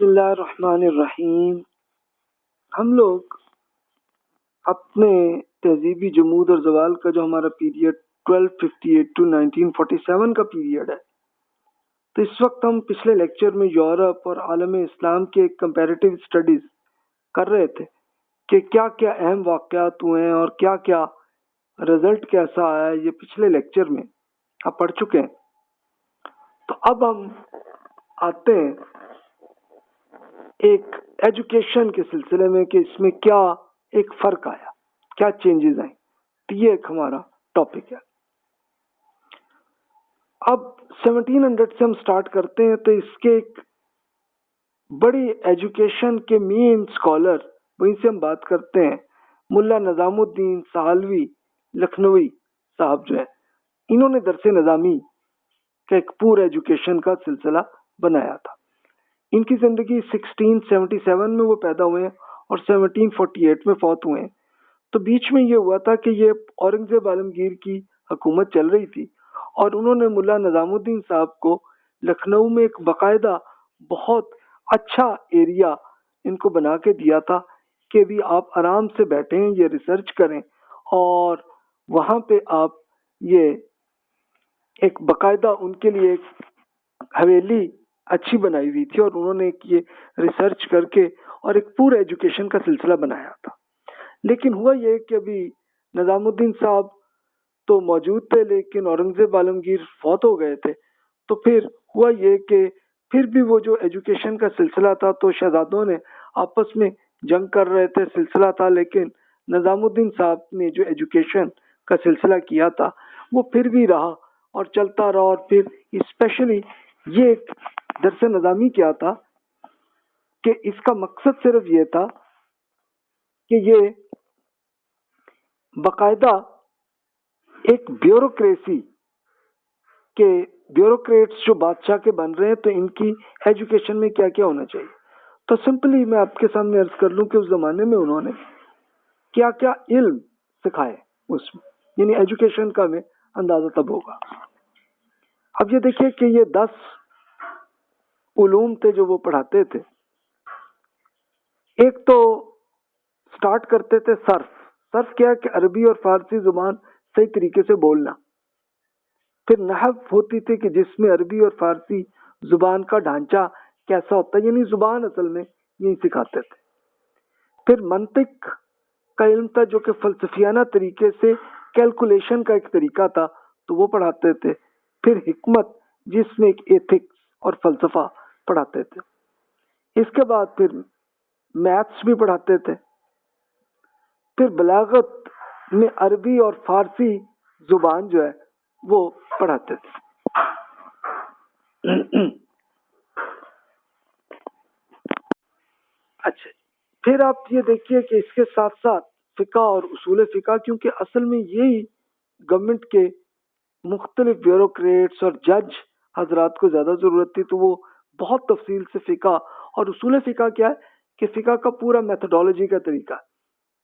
اللہ الرحمن الرحیم. ہم لوگ اپنے تہذیبی جمود اور زوال کا جو ہمارا پیریڈ 1258 to 1947 کا پیریڈ ہے، تو اس وقت ہم پچھلے لیکچر میں یورپ اور عالم اسلام کے کمپیریٹیو اسٹڈیز کر رہے تھے کہ کیا کیا اہم واقعات ہوئے ہیں اور کیا کیا رزلٹ کیسا آیا ہے. یہ پچھلے لیکچر میں آپ پڑھ چکے ہیں. تو اب ہم آتے ہیں ایک ایجوکیشن کے سلسلے میں کہ اس میں کیا ایک فرق آیا، کیا چینجز آئیں. تو یہ ایک ہمارا ٹاپک ہے. اب 1700 سے ہم سٹارٹ کرتے ہیں. تو اس کے ایک بڑی ایجوکیشن کے مین اسکالر وہیں سے ہم بات کرتے ہیں. ملا نظام الدین سہلوی لکھنوی صاحب جو ہے، انہوں نے درس نظامی کا ایک پورا ایجوکیشن کا سلسلہ بنایا تھا. ان کی زندگی 1677 میں وہ پیدا ہوئے ہیں اور 1748 میں فوت ہوئے ہیں. تو بیچ میں یہ ہوا تھا کہ یہ اورنگزیب عالمگیر کی حکومت چل رہی تھی اور انہوں نے ملا نظام الدین صاحب کو لکھنؤ میں ایک باقاعدہ بہت اچھا ایریا ان کو بنا کے دیا تھا کہ بھی آپ آرام سے بیٹھیں، یہ ریسرچ کریں، اور وہاں پہ آپ یہ ایک باقاعدہ ان کے لیے ایک حویلی اچھی بنائی ہوئی تھی اور انہوں نے یہ ریسرچ کر کے اور ایک پورا ایجوکیشن کا سلسلہ بنایا تھا. لیکن ہوا یہ کہ ابھی نظام الدین صاحب تو موجود تھے لیکن اورنگزیب عالمگیر فوت ہو گئے تھے. تو پھر ہوا یہ کہ پھر بھی وہ جو ایجوکیشن کا سلسلہ تھا تو شہزادوں نے آپس میں جنگ کر رہے تھے، سلسلہ تھا، لیکن نظام الدین صاحب نے جو ایجوکیشن کا سلسلہ کیا تھا وہ پھر بھی رہا اور چلتا رہا. اور پھر اسپیشلی یہ ایک درس نظامی کیا تھا کہ اس کا مقصد صرف یہ تھا کہ یہ باقاعدہ ایک بیوروکریسی کے بیوروکریٹس جو بادشاہ کے بن رہے ہیں تو ان کی ایجوکیشن میں کیا کیا ہونا چاہیے. تو سمپلی میں آپ کے سامنے عرض کر لوں کہ اس زمانے میں انہوں نے کیا کیا علم سکھائے اس میں، یعنی ایجوکیشن کا میں اندازہ تب ہوگا. اب یہ دیکھیے کہ یہ 10 علوم تھے جو وہ پڑھاتے تھے. ایک تو سٹارٹ کرتے تھے صرف کیا کہ عربی اور فارسی زبان صحیح طریقے سے بولنا. پھر نحو ہوتی تھی کہ جس میں عربی اور فارسی زبان کا ڈھانچہ کیسا ہوتا ہے، یعنی زبان اصل میں یہی سکھاتے تھے. پھر منطق کا علم تھا جو کہ فلسفیانہ طریقے سے کیلکولیشن کا ایک طریقہ تھا تو وہ پڑھاتے تھے. پھر حکمت جس میں ایک ایتھکس اور فلسفہ پڑھاتے تھے. اس کے بعد پھر میتھس بھی پڑھاتے تھے. پھر بلاغت میں عربی اور فارسی زبان جو ہے وہ پڑھاتے تھے. اچھا، پھر آپ یہ دیکھیے کہ اس کے ساتھ ساتھ فقہ اور اصول فقہ، کیونکہ اصل میں یہی گورنمنٹ کے مختلف بیوروکریٹس اور جج حضرات کو زیادہ ضرورت تھی، تو وہ بہت تفصیل سے فقہ اور اصول فقہ کیا ہے کہ فقہ کا پورا میتھڈالوجی کا طریقہ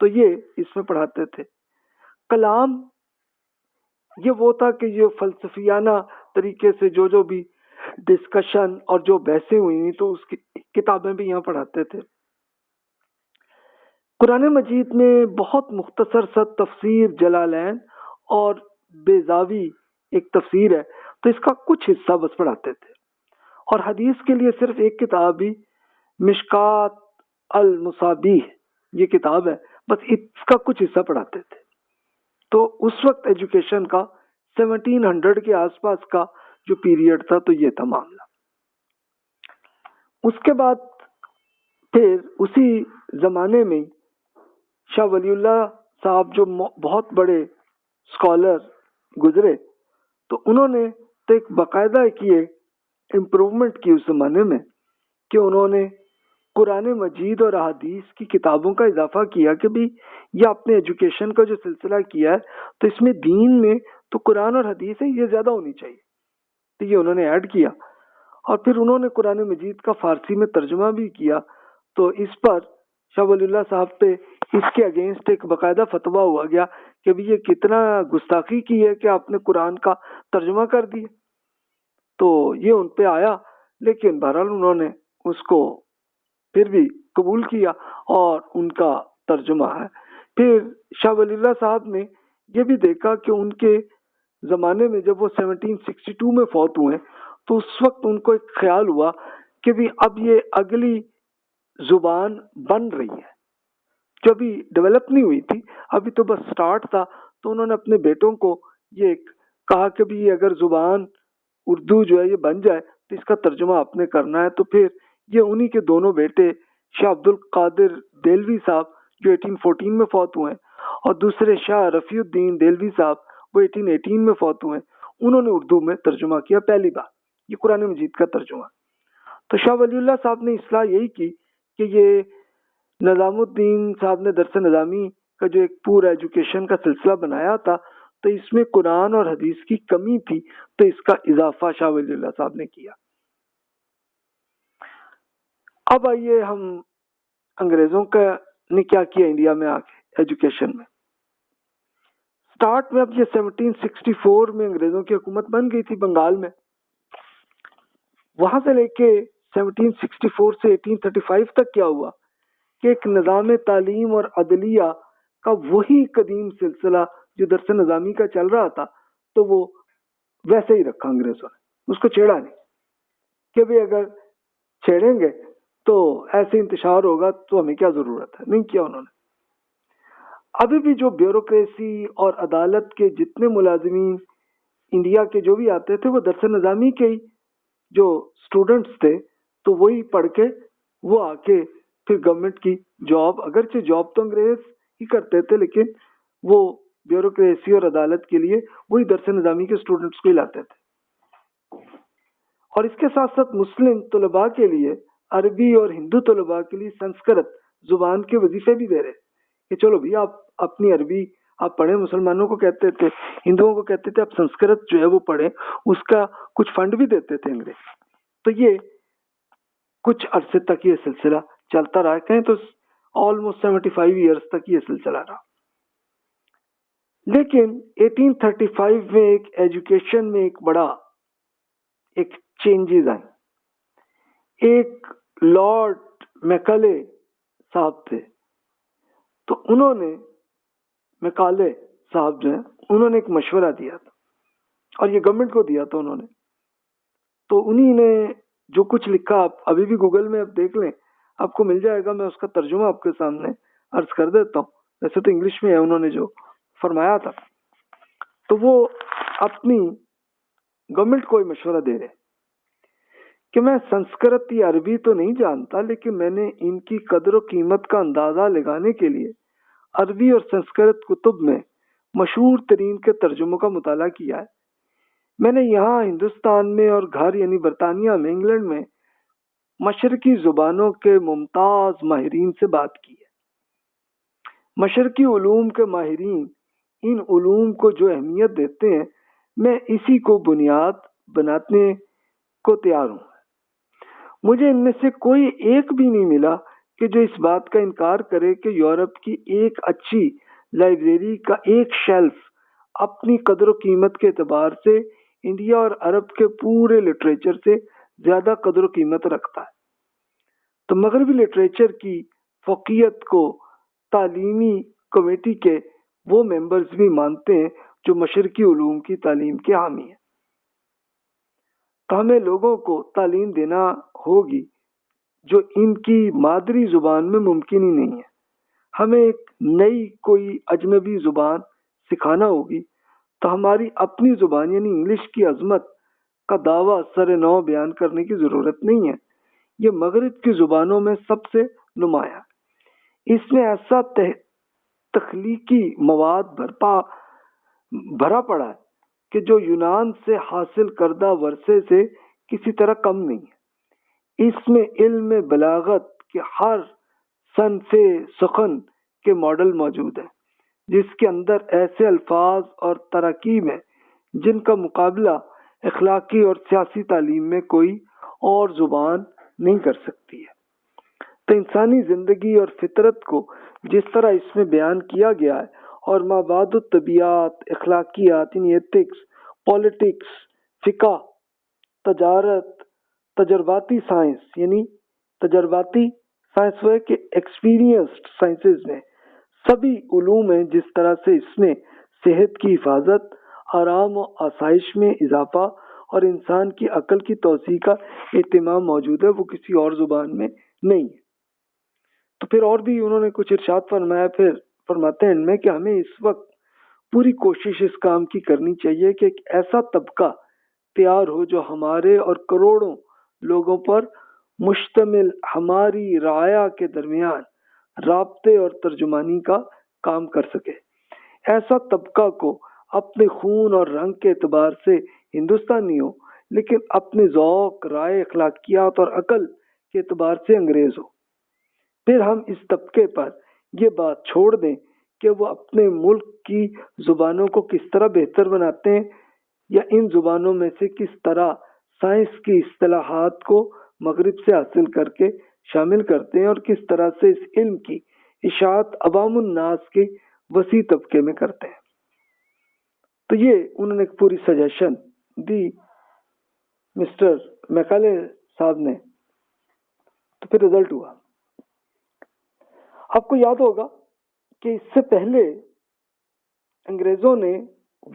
تو یہ اس میں پڑھاتے تھے. کلام یہ وہ تھا کہ یہ فلسفیانہ طریقے سے جو بھی ڈسکشن اور جو بحثیں ہوئی تو اس کی کتابیں بھی یہاں پڑھاتے تھے. قرآن مجید میں بہت مختصر سا تفسیر جلالین اور بیضاوی ایک تفسیر ہے تو اس کا کچھ حصہ بس پڑھاتے تھے. اور حدیث کے لیے صرف ایک کتاب ہی مشکات المصابیح یہ کتاب ہے، بس اس کا کچھ حصہ پڑھاتے تھے. تو اس وقت ایجوکیشن کا 1700 کے آس پاس کا جو پیریڈ تھا تو یہ تھا معاملہ. اس کے بعد پھر اسی زمانے میں شاہ ولی اللہ صاحب جو بہت بڑے اسکالر گزرے تو انہوں نے تو ایک باقاعدہ کیے امپروومنٹ کی اس زمانے میں کہ انہوں نے قرآن مجید اور احادیث کی کتابوں کا اضافہ کیا کہ بھی یہ اپنے ایجوکیشن کا جو سلسلہ کیا ہے تو اس میں دین میں تو قرآن اور حدیث ہے یہ زیادہ ہونی چاہیے، تو یہ انہوں نے ایڈ کیا. اور پھر انہوں نے قرآن مجید کا فارسی میں ترجمہ بھی کیا. تو اس پر شاہ ولی اللہ صاحب پہ اس کے اگینسٹ ایک باقاعدہ فتویٰ ہوا گیا کہ بھی یہ کتنا گستاخی کی ہے کہ آپ نے قرآن کا ترجمہ کر دیا. تو یہ ان پہ آیا لیکن بہرحال انہوں نے اس کو پھر بھی قبول کیا اور ان کا ترجمہ ہے۔ پھر شاہ ولی اللہ صاحب نے یہ بھی دیکھا کہ ان کے زمانے میں جب وہ 1762 میں فوت ہوئے تو اس وقت ان کو ایک خیال ہوا کہ بھی اب یہ اگلی زبان بن رہی ہے جو ابھی ڈیولپ نہیں ہوئی تھی، ابھی تو بس سٹارٹ تھا۔ تو انہوں نے اپنے بیٹوں کو یہ کہا کہ بھی یہ اگر زبان اردو جو ہے یہ بن جائے تو اس کا ترجمہ آپ نے کرنا ہے۔ تو پھر یہ انہی کے دونوں بیٹے شاہ عبد القادر دہلوی صاحب جو 1814 میں فوت ہوئے اور دوسرے شاہ رفیع الدین دہلوی صاحب وہ 1818 میں فوت ہوئے، انہوں نے اردو میں ترجمہ کیا پہلی بار یہ قرآن مجید کا ترجمہ۔ تو شاہ ولی اللہ صاحب نے اصلاح یہی کی کہ یہ نظام الدین صاحب نے درس نظامی کا جو ایک پورا ایجوکیشن کا سلسلہ بنایا تھا تو اس میں قرآن اور حدیث کی کمی تھی، تو اس کا اضافہ شاہ ولی اللہ صاحب نے کیا۔ اب آئیے ہم انگریزوں کا نے کیا کیا انڈیا میں آ کے ایجوکیشن میں۔ سٹارٹ میں اب یہ 1764 میں انگریزوں کی حکومت بن گئی تھی بنگال میں، وہاں سے لے کے 1764 سے 1835 تک کیا ہوا کہ ایک نظام تعلیم اور عدلیہ کا وہی قدیم سلسلہ جو درس نظامی کا چل رہا تھا تو وہ ویسے ہی رکھا انگریزوں نے، اس کو چھیڑا نہیں کہ بھئی اگر چھیڑیں گے تو ایسے انتشار ہوگا تو ہمیں کیا ضرورت ہے، نہیں کیا انہوں نے۔ ابھی بھی جو بیوروکریسی اور عدالت کے جتنے ملازمین انڈیا کے جو بھی آتے تھے وہ درس نظامی کے ہی جو اسٹوڈنٹس تھے، تو وہی پڑھ کے وہ آ کے پھر گورنمنٹ کی جاب، اگرچہ جاب تو انگریز ہی کرتے تھے لیکن وہ بیوروکریسی اور عدالت کے لیے وہی درس نظامی کے اسٹوڈنٹس کو ہی لاتے تھے۔ اور اس کے ساتھ ساتھ مسلم طلباء کے لیے عربی اور ہندو طلباء کے لیے سنسکرت زبان کے وظیفے بھی دے رہے کہ چلو بھی آپ اپنی عربی آپ پڑھیں، مسلمانوں کو کہتے تھے، ہندوؤں کو کہتے تھے آپ سنسکرت جو ہے وہ پڑھیں، اس کا کچھ فنڈ بھی دیتے تھے انگریز۔ تو یہ کچھ عرصے تک یہ سلسلہ چلتا رہا، کہیں تو آلموسٹ 75 ایئرس تک یہ سلسلہ رہا۔ لیکن 1835 میں ایک ایجوکیشن میں ایک بڑا ایک چینجز آئیں۔ ایک لارڈ میکالے صاحب تھے، تو انہوں نے میکالے صاحب جو ہیں انہوں نے ایک مشورہ دیا تھا اور یہ گورنمنٹ کو دیا تھا انہوں نے۔ تو انہی نے جو کچھ لکھا، آپ ابھی بھی گوگل میں آپ دیکھ لیں آپ کو مل جائے گا، میں اس کا ترجمہ آپ کے سامنے عرض کر دیتا ہوں، ویسے تو انگلش میں ہے، انہوں نے جو فرمایا تھا۔ تو وہ اپنی گورنمنٹ کو مشورہ دے رہے کہ میں سنسکرت یا عربی تو نہیں جانتا لیکن میں نے ان کی قدر و قیمت کا اندازہ لگانے کے لیے عربی اور سنسکرت کتب میں مشہور ترین کے ترجموں کا مطالعہ کیا ہے۔ میں نے یہاں ہندوستان میں اور گھر یعنی برطانیہ میں، انگلینڈ میں مشرقی زبانوں کے ممتاز ماہرین سے بات کی ہے۔ مشرقی علوم کے ماہرین ان علوم کو جو اہمیت دیتے ہیں میں اسی کو بنیاد بنانے کو تیار ہوں۔ مجھے ان میں سے کوئی ایک بھی نہیں ملا کہ جو اس بات کا انکار کرے کہ یورپ کی ایک اچھی لائبریری کا ایک شیلف اپنی قدر و قیمت کے اعتبار سے انڈیا اور عرب کے پورے لٹریچر سے زیادہ قدر و قیمت رکھتا ہے۔ تو مغربی لٹریچر کی فوقیت کو تعلیمی کمیٹی کے وہ ممبرز بھی مانتے ہیں جو مشرقی علوم کی تعلیم کے حامی ہیں۔ تو ہمیں لوگوں کو تعلیم دینا ہوگی جو ان کی مادری زبان میں ممکن ہی نہیں ہے۔ ہمیں ایک نئی کوئی اجنبی زبان سکھانا ہوگی تو ہماری اپنی زبان یعنی انگلش کی عظمت کا دعویٰ سر نو بیان کرنے کی ضرورت نہیں ہے۔ یہ مغرب کی زبانوں میں سب سے نمایاں، اس میں ایسا تخلیقی مواد بھرا پڑا ہے کہ جو یونان سے حاصل کردہ ورثے سے کسی طرح کم نہیں ہے۔ اس میں علم بلاغت کے ہر صنف سخن کے ماڈل موجود ہیں، جس کے اندر ایسے الفاظ اور تراکیب ہیں جن کا مقابلہ اخلاقی اور سیاسی تعلیم میں کوئی اور زبان نہیں کر سکتی ہے۔ تو انسانی زندگی اور فطرت کو جس طرح اس میں بیان کیا گیا ہے اور مابعد الطبیعات، اخلاقیات یعنی ایتھکس، پولیٹکس، فقہ، تجارت، تجرباتی سائنس یعنی تجرباتی سائنس وہ ہے کہ ایکسپیرینسڈ سائنسز میں سبھی علوم ہیں جس طرح سے اس میں صحت کی حفاظت، آرام و آسائش میں اضافہ اور انسان کی عقل کی توسیع کا اہتمام موجود ہے، وہ کسی اور زبان میں نہیں ہے۔ تو پھر اور بھی انہوں نے کچھ ارشاد فرمایا، پھر فرماتے ہیں ان میں کہ ہمیں اس وقت پوری کوشش اس کام کی کرنی چاہیے کہ ایک ایسا طبقہ تیار ہو جو ہمارے اور کروڑوں لوگوں پر مشتمل ہماری رعایا کے درمیان رابطے اور ترجمانی کا کام کر سکے۔ ایسا طبقہ کو اپنے خون اور رنگ کے اعتبار سے ہندوستانی ہو، لیکن اپنے ذوق، رائے، اخلاقیات اور عقل کے اعتبار سے انگریز ہو۔ پھر ہم اس طبقے پر یہ بات چھوڑ دیں کہ وہ اپنے ملک کی زبانوں کو کس طرح بہتر بناتے ہیں یا ان زبانوں میں سے کس طرح سائنس کی اصطلاحات کو مغرب سے حاصل کر کے شامل کرتے ہیں اور کس طرح سے اس علم کی اشاعت عوام الناس کے وسیع طبقے میں کرتے ہیں۔ تو یہ انہوں نے ایک پوری سجیشن دی مسٹر میکالے صاحب نے۔ تو پھر رزلٹ ہوا، آپ کو یاد ہوگا کہ اس سے پہلے انگریزوں نے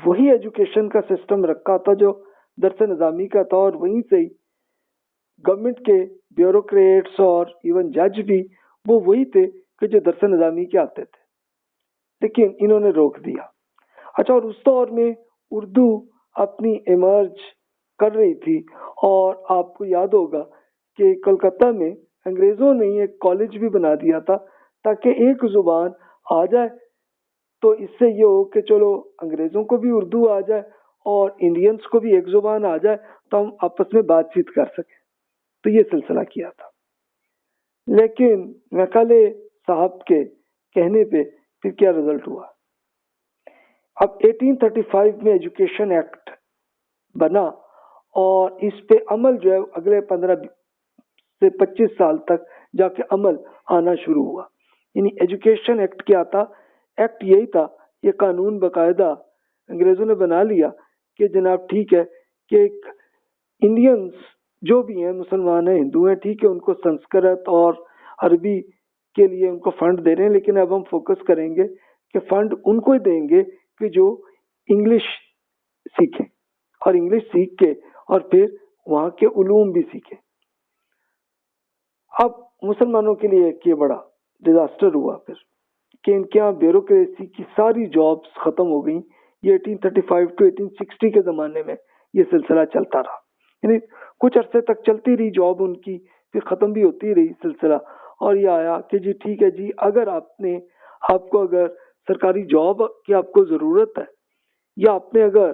وہی ایجوکیشن کا سسٹم رکھا تھا جو درس نظامی کا تھا، اور وہیں سے ہی گورنمنٹ کے بیوروکریٹس اور ایون جج بھی وہ وہی تھے کہ جو درس نظامی کے آتے تھے، لیکن انہوں نے روک دیا۔ اچھا، اور اس دور میں اردو اپنی ایمرج کر رہی تھی، اور آپ کو یاد ہوگا کہ کلکتہ میں انگریزوں نے ایک کالج بھی بنا دیا تھا تاکہ ایک زبان آ جائے، تو اس سے یہ ہو کہ چلو انگریزوں کو بھی اردو آ جائے اور انڈینس کو بھی ایک زبان آ جائے تو ہم آپس میں بات چیت کر سکیں۔ تو یہ سلسلہ کیا تھا، لیکن میکالے صاحب کے کہنے پہ پھر کیا رزلٹ ہوا؟ اب 1835 میں ایجوکیشن ایکٹ بنا اور اس پہ عمل جو ہے اگلے 15 سے 25 سال تک جا کے عمل آنا شروع ہوا۔ یعنی ایجوکیشن ایکٹ کیا تھا؟ ایکٹ یہی تھا، یہ قانون باقاعدہ انگریزوں نے بنا لیا کہ جناب ٹھیک ہے کہ انڈینس جو بھی ہیں، مسلمان ہیں، ہندو ہیں، ٹھیک ہے، ان کو سنسکرت اور عربی کے لیے ان کو فنڈ دے رہے ہیں، لیکن اب ہم فوکس کریں گے کہ فنڈ ان کو ہی دیں گے کہ جو انگلش سیکھیں اور انگلش سیکھ کے اور پھر وہاں کے علوم بھی سیکھیں۔ اب مسلمانوں کے لیے ایک یہ بڑا ڈیزاسٹر ہوا پھر کہ ان کے یہاں بیوروکریسی کی ساری جابس ختم ہو گئیں۔ یہ 1835 ٹو 1860 کے زمانے میں یہ سلسلہ چلتا رہا، یعنی کچھ عرصے تک چلتی رہی جاب ان کی، پھر ختم بھی ہوتی رہی سلسلہ، اور یہ آیا کہ جی ٹھیک ہے جی، اگر آپ کو اگر سرکاری جاب کی آپ کو ضرورت ہے، یا آپ نے اگر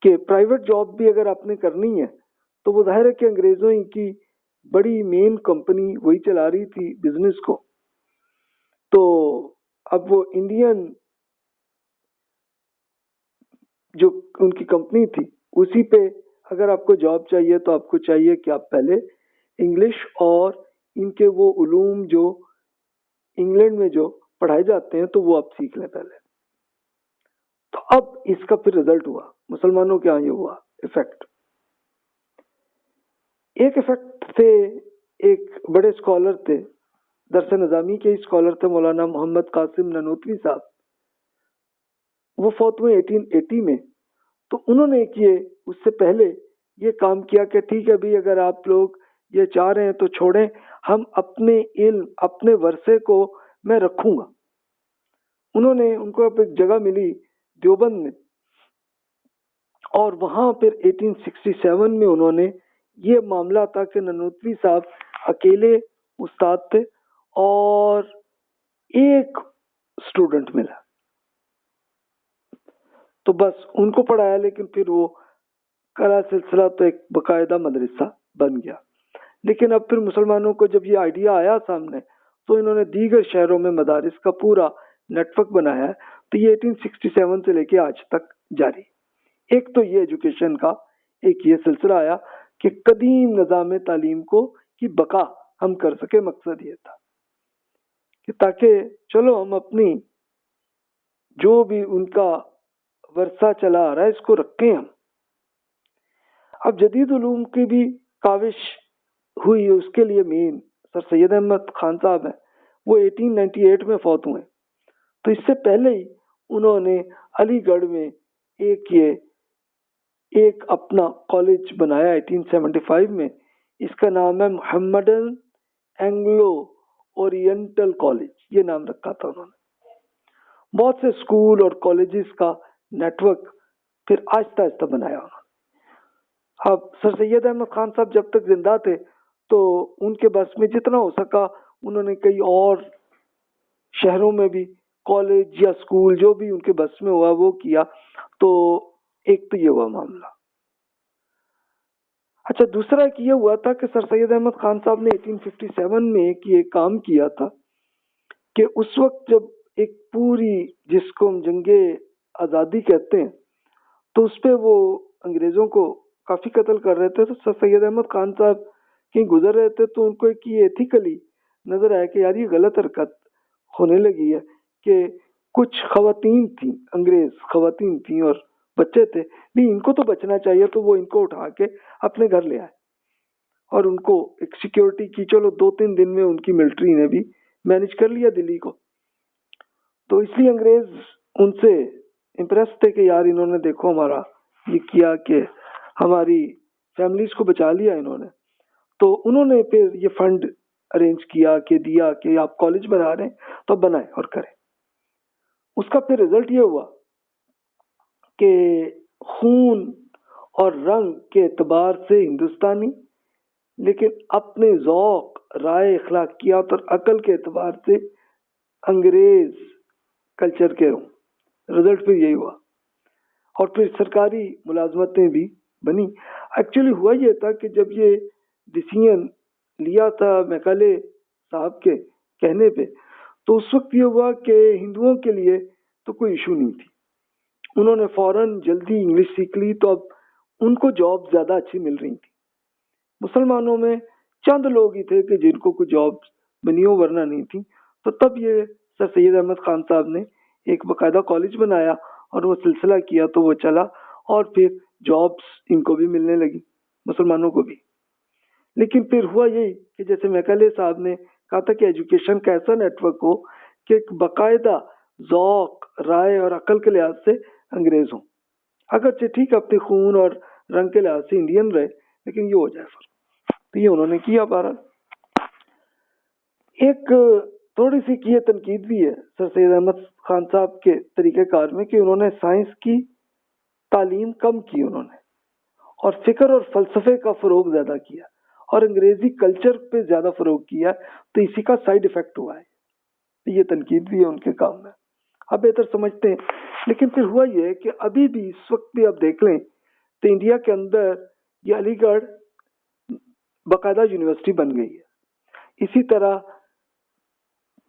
کہ پرائیویٹ جاب بھی اگر آپ نے کرنی ہے، تو وہ ظاہر ہے کہ انگریزوں ہی کی بڑی مین کمپنی وہی چلا رہی تھی بزنس کو، تو اب وہ انڈین جو ان کی کمپنی تھی اسی پہ اگر آپ کو جاب چاہیے تو آپ کو چاہیے کہ آپ پہلے انگلش اور ان کے وہ علوم جو انگلینڈ میں جو پڑھائے جاتے ہیں تو وہ آپ سیکھ لیں پہلے۔ تو اب اس کا پھر رزلٹ ہوا مسلمانوں کے یہاں یہ ہوا افیکٹ۔ ایک افیکٹ تھے، ایک بڑے اسکالر تھے، درس نظامی کے اسکالر تھے، مولانا محمد قاسم نانوتوی صاحب، وہ فوت ہوئے 1880 میں۔ تو انہوں نے اس سے پہلے یہ کام کیا کہ ٹھیک ہے بھائی، اگر آپ لوگ یہ چاہ رہے ہیں تو چھوڑیں، ہم اپنے علم اپنے ورثے کو میں رکھوں گا۔ ان کو ایک جگہ ملی دیوبند میں، اور وہاں پھر 1867 میں انہوں نے یہ معاملہ تھا کہ نانوتوی صاحب اکیلے استاد تھے اور ایک اسٹوڈنٹ ملا، تو بس ان کو پڑھایا، لیکن پھر وہ کلا سلسلہ تو ایک باقاعدہ مدرسہ بن گیا۔ لیکن اب پھر مسلمانوں کو جب یہ آئیڈیا آیا سامنے، تو انہوں نے دیگر شہروں میں مدارس کا پورا نیٹ ورک بنایا ہے۔ تو یہ 1867 سے لے کے آج تک جاری۔ ایک تو یہ ایجوکیشن کا ایک یہ سلسلہ آیا کہ قدیم نظام تعلیم کی بقا ہم کر سکے، مقصد یہ تھا کہ تاکہ چلو ہم اپنی جو بھی ان کا ورثہ چلا آ رہا ہے اس کو رکھیں ہم۔ اب جدید علوم کی بھی کاوش ہوئی، اس کے لیے مین سر سید احمد خان صاحب ہیں وہ 1898 میں فوت ہوئے. تو اس سے پہلے ہی انہوں نے علی گڑھ میں ایک اپنا کالج بنایا 1875 میں. اس کا نام ہے محمدن اینگلو اورینٹل کالج، یہ نام رکھا تھا انہوں نے. بہت سے اسکول اور کالجز کا نیٹ ورک پھر آہستہ آہستہ بنایا انہوں نے. اب سر سید احمد خان صاحب جب تک زندہ تھے تو ان کے بس میں جتنا ہو سکا انہوں نے کئی اور شہروں میں بھی کالج یا اسکول جو بھی ان کے بس میں ہوا وہ کیا. تو ایک تو یہ ہوا معاملہ. اچھا، دوسرا ایک یہ ہوا تھا کہ سر سید احمد خان صاحب نے 1857 میں یہ کام کیا تھا کہ اس وقت جب ایک پوری جس کو ہم جنگ آزادی کہتے ہیں تو اس پہ وہ انگریزوں کو کافی قتل کر رہے تھے. تو سر سید احمد خان صاحب کہیں گزر رہے تھے تو ان کو ایک یہ ایتھیکلی نظر آیا کہ یار یہ غلط حرکت ہونے لگی ہے کہ کچھ خواتین تھیں، انگریز خواتین تھیں اور بچے تھے، نہیں ان کو تو بچنا چاہیے. تو وہ ان کو اٹھا کے اپنے گھر لے آئے اور ان کو ایک سیکیورٹی کی. چلو 2-3 دن میں ان کی ملٹری نے بھی مینج کر لیا دلی کو. تو اس لیے انگریز ان سے امپریس تھے کہ یار انہوں نے دیکھو ہمارا یہ کیا کہ ہماری فیملیز کو بچا لیا انہوں نے. تو انہوں نے پھر یہ فنڈ ارینج کیا کہ دیا کہ آپ کالج بنا رہے ہیں تو بنائیں اور کریں. اس کا پھر رزلٹ یہ ہوا کہ خون اور رنگ کے اعتبار سے ہندوستانی، لیکن اپنے ذوق، رائے، اخلاقیات اور عقل کے اعتبار سے انگریز کلچر کے ہوں. رزلٹ پھر یہی ہوا. اور پھر سرکاری ملازمتیں بھی بنی. ایکچولی ہوا یہ تھا کہ جب یہ ڈیسیژن لیا تھا میکالے صاحب کے کہنے پہ تو اس وقت یہ ہوا کہ ہندوؤں کے لیے تو کوئی ایشو نہیں تھی. انہوں نے فوراً جلدی انگلش سیکھ لی تو اب ان کو جاب زیادہ اچھی مل رہی تھی. مسلمانوں میں چند لوگ ہی تھے کہ جن کو کوئی جاب بنی ہو ورنہ نہیں تھی. تو تب یہ سر سید احمد خان صاحب نے ایک باقاعدہ کالج بنایا اور وہ سلسلہ کیا تو وہ چلا اور پھر جابس ان کو بھی ملنے لگی، مسلمانوں کو بھی. لیکن پھر ہوا یہی کہ جیسے میکالے صاحب نے کہا تھا کہ ایجوکیشن کا ایسا نیٹ ورک ہو کہ ایک باقاعدہ ذوق، رائے اور عقل کے لحاظ سے انگریز ہوں، اگرچہ ٹھیک اپنے خون اور رنگ کے لحاظ سے انڈین رہے لیکن یہ ہو جائے سر. تو یہ انہوں نے کیا. بہرحال ایک تھوڑی سی کی تنقید بھی ہے سر سید احمد خان صاحب کے طریقہ کار میں کہ انہوں نے سائنس کی تعلیم کم کی انہوں نے اور فکر اور فلسفے کا فروغ زیادہ کیا اور انگریزی کلچر پہ زیادہ فروغ کیا. تو اسی کا سائیڈ افیکٹ ہوا ہے. یہ تنقید بھی ہے ان کے کام میں، اب بہتر سمجھتے ہیں. لیکن پھر ہوا یہ ہے کہ ابھی بھی اس وقت بھی آپ دیکھ لیں تو انڈیا کے اندر یہ علی گڑھ باقاعدہ یونیورسٹی بن گئی ہے. اسی طرح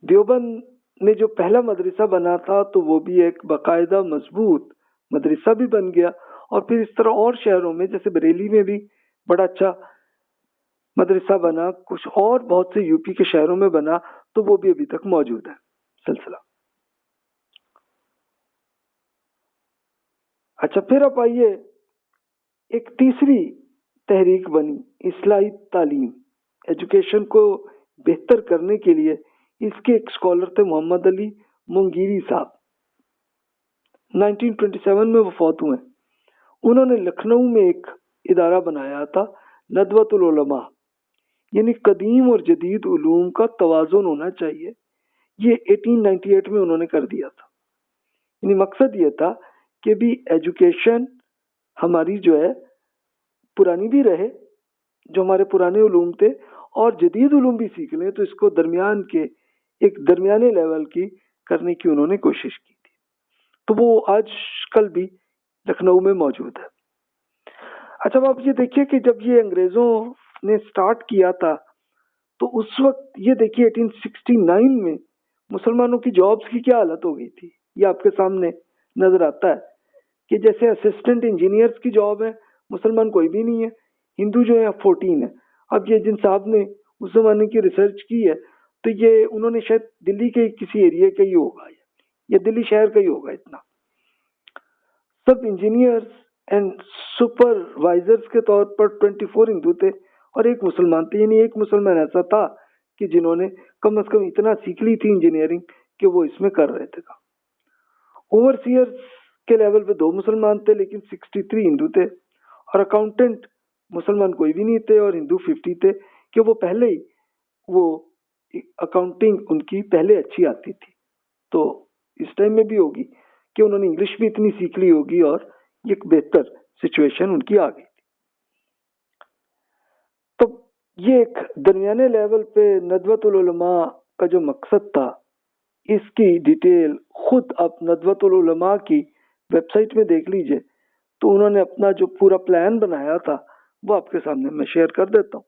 دیوبند میں جو پہلا مدرسہ بنا تھا تو وہ بھی ایک باقاعدہ مضبوط مدرسہ بھی بن گیا. اور پھر اس طرح اور شہروں میں جیسے بریلی میں بھی بڑا اچھا مدرسہ بنا، کچھ اور بہت سے یو پی کے شہروں میں بنا تو وہ بھی ابھی تک موجود ہے سلسلہ. اچھا، پھر آپ آئیے ایک تیسری تحریک بنی اصلاحی تعلیم. ایجوکیشن کو بہتر کرنے کے لیے اس کے ایک اسکالر تھے محمد علی مونگیری صاحب، 1927 میں وہ فوت ہوئے. انہوں نے لکھنؤ میں ایک ادارہ بنایا تھا ندوۃ العلماء، یعنی قدیم اور جدید علوم کا توازن ہونا چاہیے. یہ 1898 میں انہوں نے کر دیا تھا. یعنی مقصد یہ تھا کہ بھی ایجوکیشن ہماری جو ہے پرانی بھی رہے، جو ہمارے پرانے علوم تھے، اور جدید علوم بھی سیکھ لیں. تو اس کو درمیان کے ایک درمیانے لیول کی کرنے کی انہوں نے کوشش کی تھی. تو وہ آج کل بھی لکھنؤ میں موجود ہے. اچھا، آپ یہ دیکھیے کہ جب یہ انگریزوں نے سٹارٹ کیا تھا تو اس وقت یہ دیکھیے 1869 میں مسلمانوں کی جابس کی کیا حالت ہو گئی تھی. یہ آپ کے سامنے نظر آتا ہے کہ جیسے اسسٹنٹ انجینئرز کی جاب ہے مسلمان کوئی بھی نہیں ہے، ہندو جو ہے 14 ہے. اب یہ جن صاحب نے اس زمانے کی ریسرچ کی ہے تو یہ انہوں نے شاید دلی کے کسی ایریے کا ہی ہوگا یا دلی شہر کا ہی ہوگا. اتنا سب انجینئرز اینڈ سپروائزرز کے طور پر 24 ہندو تھے اور ایک مسلمان تھے. یعنی ایک مسلمان ایسا تھا کہ جنہوں نے کم از کم اتنا سیکھ لی تھی انجینئرنگ کہ وہ اس میں کر رہے تھے کام۔ اوورسیئرس کے لیول پہ 2 مسلمان تھے لیکن 63 ہندو تھے، اور اکاؤنٹنٹ مسلمان کوئی بھی نہیں تھے اور ہندو 50 تھے، کہ وہ پہلے ہی وہ اکاؤنٹنگ ان کی پہلے اچھی آتی تھی، تو اس ٹائم میں بھی ہوگی کہ انہوں نے انگلش بھی اتنی سیکھ لی ہوگی اور ایک بہتر سچویشن ان کی آ گئی تھی۔ تو یہ ایک درمیانے لیول پہ ندوۃ العلماء کا جو مقصد تھا، اس کی ڈیٹیل خود آپ ندوۃ العلماء کی ویب سائٹ میں دیکھ لیجئے، تو انہوں نے اپنا جو پورا پلان بنایا تھا وہ آپ کے سامنے میں شیئر کر دیتا ہوں۔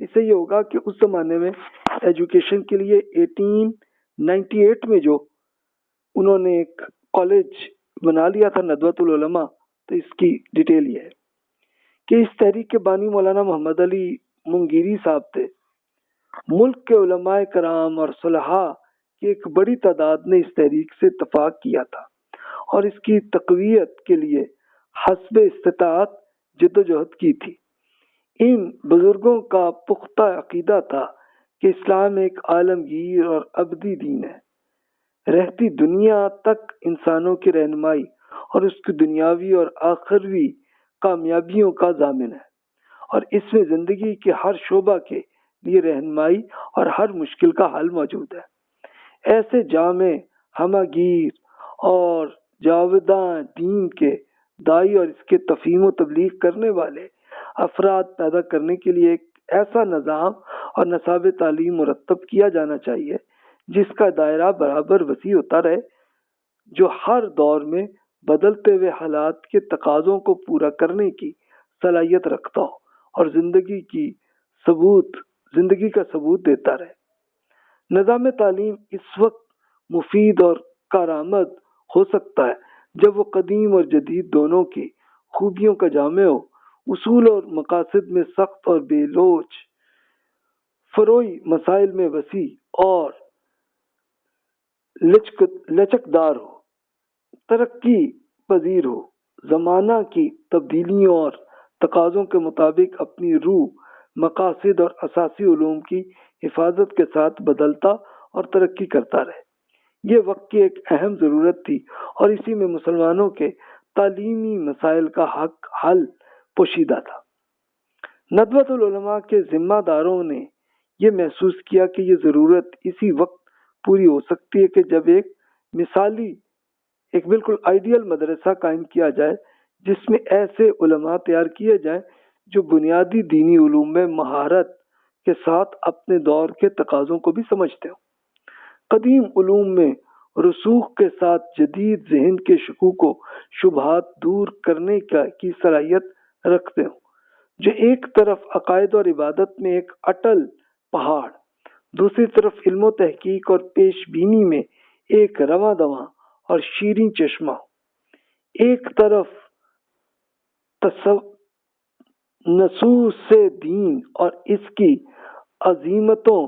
اس سے یہ ہوگا کہ اس زمانے میں ایجوکیشن کے لیے 1898 میں جو انہوں نے ایک کالج بنا لیا تھا ندوۃ العلماء، تو اس کی ڈیٹیل یہ ہے کہ اس تحریک کے بانی مولانا محمد علی منگیری صاحب تھے۔ ملک کے علماء کرام اور صلحاء کی ایک بڑی تعداد نے اس تحریک سے اتفاق کیا تھا اور اس کی تقویت کے لیے حسب استطاعت جدوجہد کی تھی۔ ان بزرگوں کا پختہ عقیدہ تھا کہ اسلام ایک عالمگیر اور ابدی دین ہے، رہتی دنیا تک انسانوں کی رہنمائی اور اس کی دنیاوی اور آخروی کامیابیوں کا ضامن ہے، اور اس میں زندگی کے ہر شعبہ کے لیے رہنمائی اور ہر مشکل کا حل موجود ہے۔ ایسے جامع ہمہ گیر اور جاوداں دین کے دائی اور اس کے تفہیم و تبلیغ کرنے والے افراد پیدا کرنے کے لیے ایک ایسا نظام اور نصاب تعلیم مرتب کیا جانا چاہیے جس کا دائرہ برابر وسیع ہوتا رہے، جو ہر دور میں بدلتے ہوئے حالات کے تقاضوں کو پورا کرنے کی صلاحیت رکھتا ہو اور زندگی کا ثبوت دیتا رہے۔ نظام تعلیم اس وقت مفید اور کارآمد ہو سکتا ہے جب وہ قدیم اور جدید دونوں کی خوبیوں کا جامع ہو، اصول اور مقاصد میں سخت اور بے لوچ، فروعی مسائل میں وسیع اور لچکدار ہو، ترقی پذیر ہو، زمانہ کی تبدیلیوں اور تقاضوں کے مطابق اپنی روح، مقاصد اور اساسی علوم کی حفاظت کے ساتھ بدلتا اور ترقی کرتا رہے۔ یہ وقت کی ایک اہم ضرورت تھی اور اسی میں مسلمانوں کے تعلیمی مسائل کا حل پوشیدہ تھا۔ ندوۃ العلماء کے ذمہ داروں نے یہ محسوس کیا کہ یہ ضرورت اسی وقت پوری ہو سکتی ہے کہ جب ایک مثالی، ایک بالکل آئیڈیل مدرسہ قائم کیا جائے جس میں ایسے علماء تیار کیے جائیں جو بنیادی دینی علوم میں مہارت کے ساتھ اپنے دور کے تقاضوں کو بھی سمجھتے ہوں، قدیم علوم میں رسوخ کے ساتھ جدید ذہن کے شکوک و شبہات دور کرنے کی صلاحیت رکھتے ہوں، جو ایک طرف عقائد اور عبادت میں ایک اٹل پہاڑ، دوسری طرف علم و تحقیق اور پیش بینی میں ایک رواں دواں اور شیریں چشمہ، ایک طرف نصوص سے دین اور اس کی عظیمتوں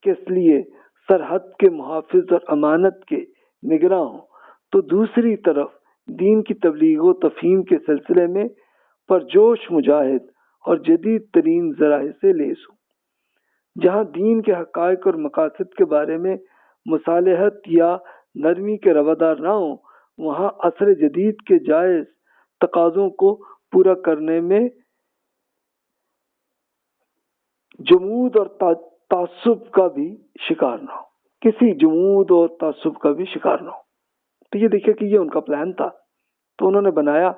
کے لیے سرحد کے محافظ اور امانت کے نگراں ہوں، تو دوسری طرف دین کی تبلیغ و تفہیم کے سلسلے میں پرجوش مجاہد اور جدید ترین ذرائع سے لیس ہوں۔ جہاں دین کے حقائق اور مقاصد کے بارے میں مصالحت یا نرمی کے روادار نہ ہوں، وہاں عصر جدید کے جائز تقاضوں کو پورا کرنے میں جمود اور تعصب کا بھی شکار نہ ہو، کسی جمود اور تعصب کا بھی شکار نہ ہو۔ تو یہ دیکھیے کہ یہ ان کا پلان تھا، تو انہوں نے بنایا۔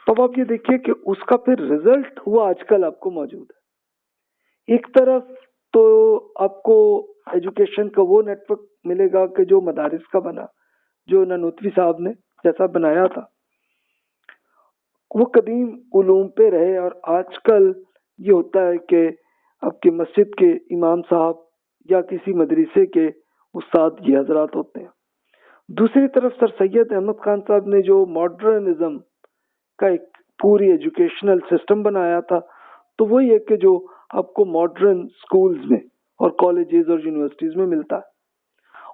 اب آپ یہ دیکھیے کہ اس کا پھر رزلٹ ہوا آج کل آپ کو موجود ہے۔ ایک طرف تو آپ کو ایجوکیشن کا وہ نیٹ ورک ملے گا کہ جو مدارس کا بنا، جو نانوتوی صاحب نے جیسا بنایا تھا، وہ قدیم علوم پہ رہے، اور آج کل یہ ہوتا ہے کہ آپ کی مسجد کے امام صاحب یا کسی مدرسے کے استاد یہ حضرات ہوتے ہیں۔ دوسری طرف سر سید احمد خان صاحب نے جو ماڈرنزم کا ایک پوری ایجوکیشنل سسٹم بنایا تھا، تو وہی ہے کہ جو آپ کو ماڈرن سکولز میں اور کالجز اور یونیورسٹیز میں ملتا ہے۔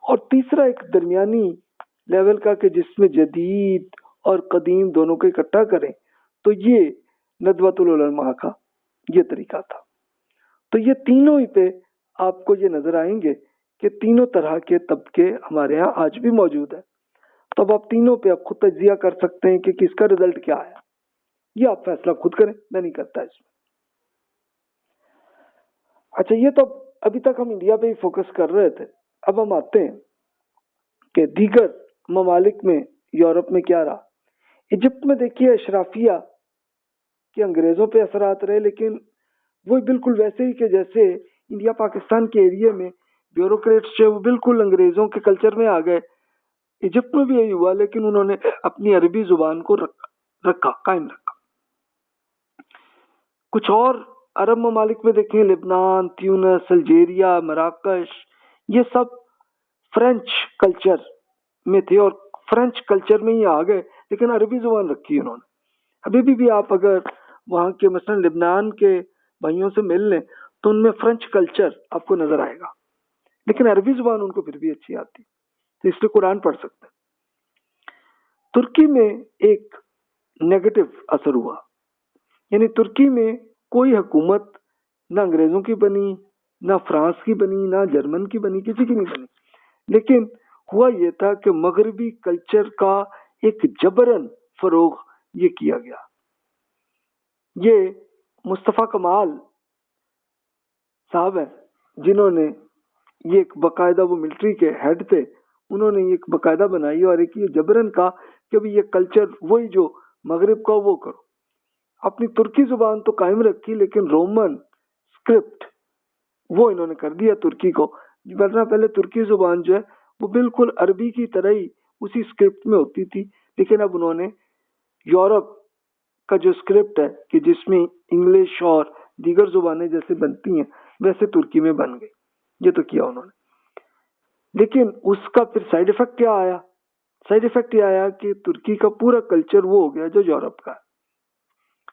اور تیسرا ایک درمیانی لیول کا کہ جس میں جدید اور قدیم دونوں کو اکٹھا کریں، تو یہ ندوۃ العلماء کا یہ طریقہ تھا۔ تو یہ تینوں ہی پہ آپ کو یہ نظر آئیں گے کہ تینوں طرح کے طبقے ہمارے ہاں آج بھی موجود ہیں. تو اب آپ تینوں پہ آپ خود تجزیہ کر سکتے ہیں کہ کس کا رزلٹ کیا آیا. یہ آپ فیصلہ خود کریں، میں نہیں کرتا اس میں. اچھا، یہ تو ابھی تک ہم انڈیا پہ ہی فوکس کر رہے تھے. اب ہم آتے ہیں کہ دیگر ممالک میں یورپ میں کیا رہا. ایجپٹ میں دیکھیے اشرافیہ کہ انگریزوں پہ اثرات رہے، لیکن وہ بالکل ویسے ہی کہ جیسے انڈیا پاکستان کے ایریے میں بیوروکریٹس جو وہ بالکل انگریزوں کے کلچر میں آ گئے. ایجپٹ میں بھی یہی ہوا، لیکن انہوں نے اپنی عربی زبان کو قائم رکھا. کچھ اور عرب ممالک میں دیکھیں، لبنان، تیونس، الجیریا، مراکش، یہ سب فرینچ کلچر میں تھے اور فرینچ کلچر میں ہی آ گئے، لیکن عربی زبان رکھی انہوں نے. ابھی بھی آپ اگر وہاں کے مثلا لبنان کے بھائیوں سے مل لیں تو ان میں فرینچ کلچر آپ کو نظر آئے گا، لیکن عربی زبان ان کو پھر بھی اچھی آتی، تو اس لیے قرآن پڑھ سکتے ہیں. ترکی میں ایک نیگیٹو اثر ہوا، یعنی ترکی میں کوئی حکومت نہ انگریزوں کی بنی، نہ فرانس کی بنی، نہ جرمن کی بنی، کسی کی نہیں بنی. لیکن ہوا یہ تھا کہ مغربی کلچر کا ایک جبرن فروغ یہ کیا گیا. یہ مصطفیٰ کمال صاحب ہیں جنہوں نے یہ ایک باقاعدہ، وہ ملٹری کے ہیڈ تھے، انہوں نے ایک باقاعدہ بنائی اور ایک یہ جبرن کا کہ بھی یہ کلچر وہی جو مغرب کا وہ کرو. اپنی ترکی زبان تو قائم رکھی، لیکن رومن اسکرپٹ وہ انہوں نے کر دیا ترکی کو. ورنہ پہلے ترکی زبان جو ہے وہ بالکل عربی کی طرح ہی اسی اسکرپٹ میں ہوتی تھی، لیکن اب انہوں نے یورپ کا جو اسکرپٹ ہے کہ جس میں انگلش اور دیگر زبانیں جیسے بنتی ہیں ویسے ترکی میں بن گئی، یہ تو کیا انہوں نے. لیکن اس کا پھر سائیڈ افیکٹ کیا آیا؟ سائیڈ افیکٹ یہ آیا کہ ترکی کا پورا کلچر وہ ہو گیا جو یورپ کا ہے.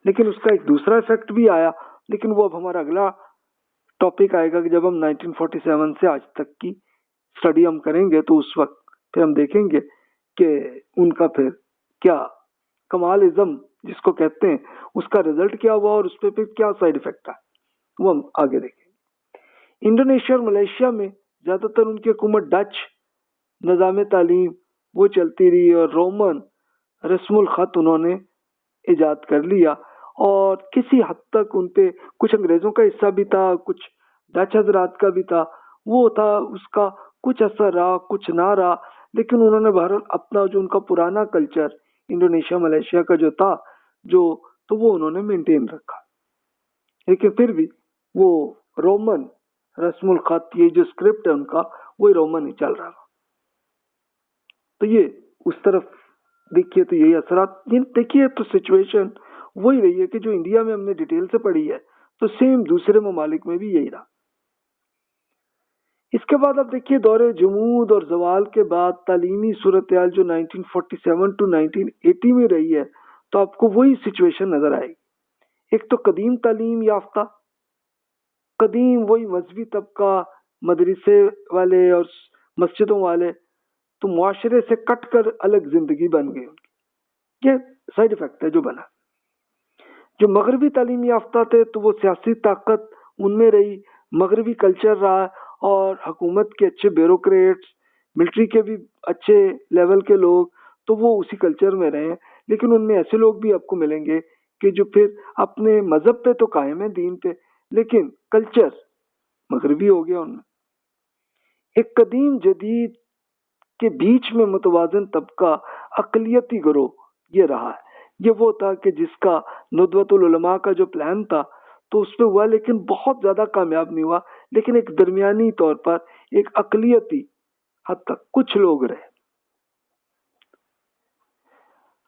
لیکن اس کا ایک دوسرا افیکٹ بھی آیا، لیکن وہ اب ہمارا اگلا ٹاپک آئے گا کہ جب ہم 1947 سے آج تک کی اسٹڈی ہم کریں گے تو اس وقت پھر ہم دیکھیں گے کہ ان کا پھر کیا کمالزم جس کو کہتے ہیں اس کا رزلٹ کیا ہوا اور اس پہ پھر کیا سائیڈ افیکٹ آیا، وہ ہم آگے دیکھیں گے. انڈونیشیا اور ملیشیا میں زیادہ تر ان کی حکومت ڈچ نظام تعلیم وہ چلتی رہی اور رومن رسم الخط انہوں نے ایجاد کر لیا، اور کسی حد تک ان پہ کچھ انگریزوں کا حصہ بھی تھا، کچھ ڈچ حضرات کا بھی تھا، وہ تھا اس کا کچھ اثر رہا کچھ نہ رہا. لیکن انہوں نے بہرحال اپنا جو ان کا پرانا کلچر انڈونیشیا ملیشیا کا جو تھا تو وہ انہوں نے مینٹین رکھا. لیکن پھر بھی وہ رومن رسم الخط یہ جو اسکرپٹ ہے ان کا وہی رومن ہی چل رہا. تو یہ اس طرف دیکھیے تو یہی اثرات دیکھیے تو سچویشن وہی رہی ہے کہ جو انڈیا میں ہم نے ڈیٹیل سے پڑھی ہے تو سیم دوسرے ممالک میں بھی یہی رہا. اس کے بعد اب دیکھیے دور جمود اور زوال کے بعد تعلیمی صورتحال جو 1947 ٹو 1980 میں رہی ہے تو آپ کو وہی سچویشن نظر آئے گی. ایک تو قدیم تعلیم یافتہ، قدیم وہی مذہبی طبقہ، مدرسے والے اور مسجدوں والے تو معاشرے سے کٹ کر الگ زندگی بن گئی ان کی. یہ سائیڈ افیکٹ ہے جو بنا. جو مغربی تعلیم یافتہ تھے تو وہ سیاسی طاقت ان میں رہی، مغربی کلچر رہا اور حکومت کے اچھے بیوروکریٹس، ملٹری کے بھی اچھے لیول کے لوگ تو وہ اسی کلچر میں رہے ہیں. لیکن ان میں ایسے لوگ بھی آپ کو ملیں گے کہ جو پھر اپنے مذہب پہ تو قائم ہے، دین پہ، لیکن کلچر مغربی ہو گیا ان میں. ایک قدیم جدید کے بیچ میں متوازن طبقہ اقلیتی گروہ یہ رہا ہے. یہ وہ تھا کہ جس کا ندوۃ العلماء کا جو پلان تھا تو اس پہ ہوا، لیکن بہت زیادہ کامیاب نہیں ہوا. لیکن ایک درمیانی طور پر ایک اقلیتی حد تک کچھ لوگ رہے.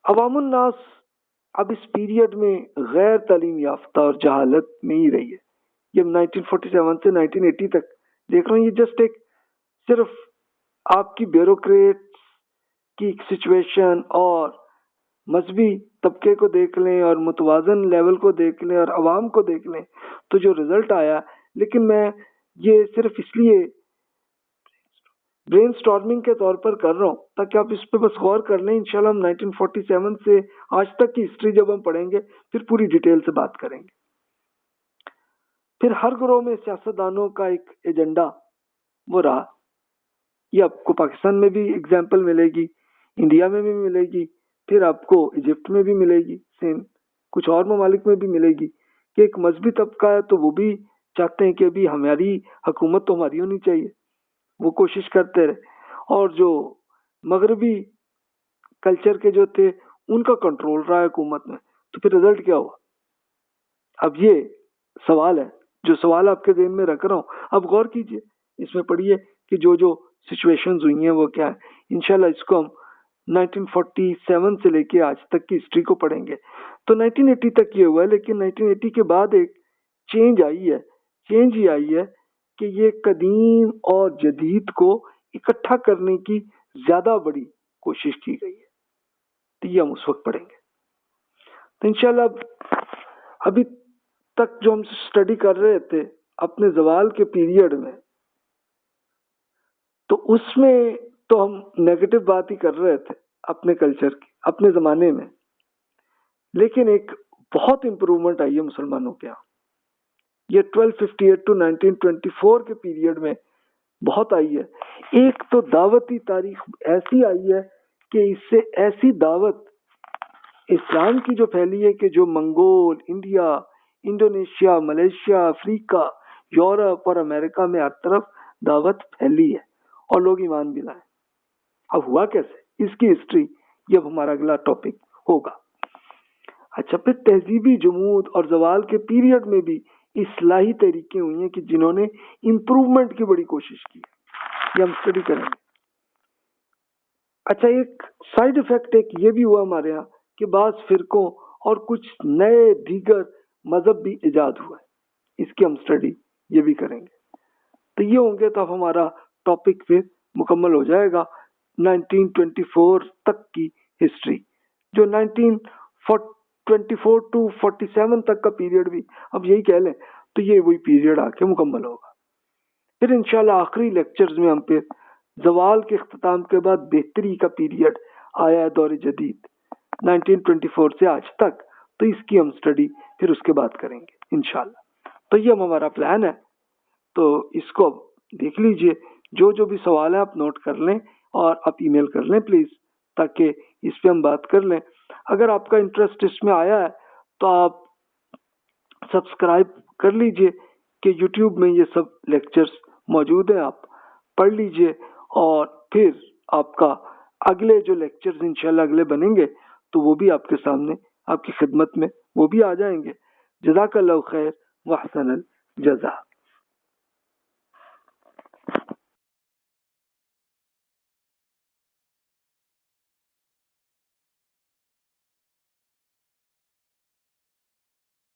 عوام الناس اب اس پیریڈ میں غیر تعلیم یافتہ اور جہالت میں ہی رہی ہے. یہ 1947 سے 1980 تک دیکھ رہے ہیں. یہ جسٹ ایک صرف آپ کی بیوروکریٹ کی سچویشن اور مذہبی طبقے کو دیکھ لیں اور متوازن لیول کو دیکھ لیں اور عوام کو دیکھ لیں تو جو رزلٹ آیا. لیکن میں یہ صرف اس لیے برین سٹارمنگ کے طور پر کر رہا ہوں تاکہ آپ اس پہ بس غور کر لیں. انشاءاللہ ہم 1947 سے آج تک کی ہسٹری جب ہم پڑھیں گے پھر پوری ڈیٹیل سے بات کریں گے. پھر ہر گروہ میں سیاستدانوں کا ایک ایجنڈا وہ رہا. یہ آپ کو پاکستان میں بھی اگزامپل ملے گی، انڈیا میں بھی ملے گی، پھر آپ کو ایجپٹ میں بھی ملے گی، سیم کچھ اور ممالک میں بھی ملے گی کہ ایک مذہبی طبقہ ہے تو وہ بھی چاہتے ہیں کہ ابھی ہماری حکومت تو ہماری ہونی چاہیے، وہ کوشش کرتے رہے. اور جو مغربی کلچر کے جو تھے ان کا کنٹرول رہا ہے حکومت میں. تو پھر رزلٹ کیا ہوا؟ اب یہ سوال ہے، جو سوال آپ کے ذہن میں رکھ رہا ہوں، اب غور کیجئے، اس میں پڑھیے کہ جو سچویشنز ہوئی ہیں وہ کیا ہے. انشاءاللہ اس کو ہم 1947 سے لے کے آج تک کی ہسٹری کو پڑھیں گے. تو 1980 تک یہ ہوا ہے، لیکن 1980 کے بعد ایک چینج آئی ہے. چینج یہ آئی ہے کہ یہ قدیم اور جدید کو اکٹھا کرنے کی زیادہ بڑی کوشش کی گئی ہے. تو یہ ہم اس وقت پڑھیں گے. تو انشاءاللہ ابھی تک جو ہم اسٹڈی کر رہے تھے اپنے زوال کے پیریڈ میں، تو اس میں تو ہم نیگیٹو بات ہی کر رہے تھے اپنے کلچر کی، اپنے زمانے میں. لیکن ایک بہت امپرومنٹ آئی ہے مسلمانوں کے یہاں. یہ 1258 ٹو 1924 کے پیریڈ میں بہت آئی ہے. ایک تو دعوتی تاریخ ایسی آئی ہے کہ اس سے ایسی دعوت اسلام کی جو پھیلی ہے کہ جو منگول، انڈیا، انڈونیشیا، ملیشیا، افریقہ، یورپ اور امریکہ میں ہر طرف دعوت پھیلی ہے اور لوگ ایمان بھی لائے. اب ہوا کیسے، اس کی ہسٹری یہ اب ہمارا اگلا ٹاپک ہوگا. اچھا، پھر تہذیبی جمود اور زوال کے پیریڈ میں بھی اصلاحی طریقے ہوئی ہیں کہ جنہوں نے امپروومنٹ کی بڑی کوشش کی. یہ ہم اسٹڈی کریں گے. اچھا، ایک سائیڈ افیکٹ ایک یہ بھی ہوا ہمارے ہاں کہ بعض فرقوں اور کچھ نئے دیگر مذہب بھی ایجاد ہوا ہے. اس کی ہم اسٹڈی یہ بھی کریں گے. تو یہ ہوں گے تو اب ہمارا ٹاپک پھر مکمل ہو جائے گا 1924 تک کی ہسٹری. جو 1924 ٹو 47 تک کا پیریڈ بھی اب یہی کہہ لیں تو یہ وہی پیریڈ آ کے مکمل ہوگا. پھر انشاءاللہ آخری لیکچرز میں ہم پھر زوال کے اختتام کے بعد بہتری کا پیریڈ آیا ہے، دور جدید 1924 سے آج تک. تو اس کی ہم سٹڈی پھر اس کے بعد کریں گے انشاءاللہ. تو یہ ہمارا پلان ہے. تو اس کو دیکھ لیجئے، جو بھی سوال ہیں آپ نوٹ کر لیں اور آپ ای میل کر لیں پلیز، تاکہ اس پہ ہم بات کر لیں. اگر آپ کا انٹرسٹ اس میں آیا ہے تو آپ سبسکرائب کر لیجئے کہ یوٹیوب میں یہ سب لیکچرز موجود ہیں، آپ پڑھ لیجئے. اور پھر آپ کا اگلے جو لیکچرز انشاءاللہ اگلے بنیں گے تو وہ بھی آپ کے سامنے، آپ کی خدمت میں وہ بھی آ جائیں گے. جزاک اللہ خیر واحسن الجزا.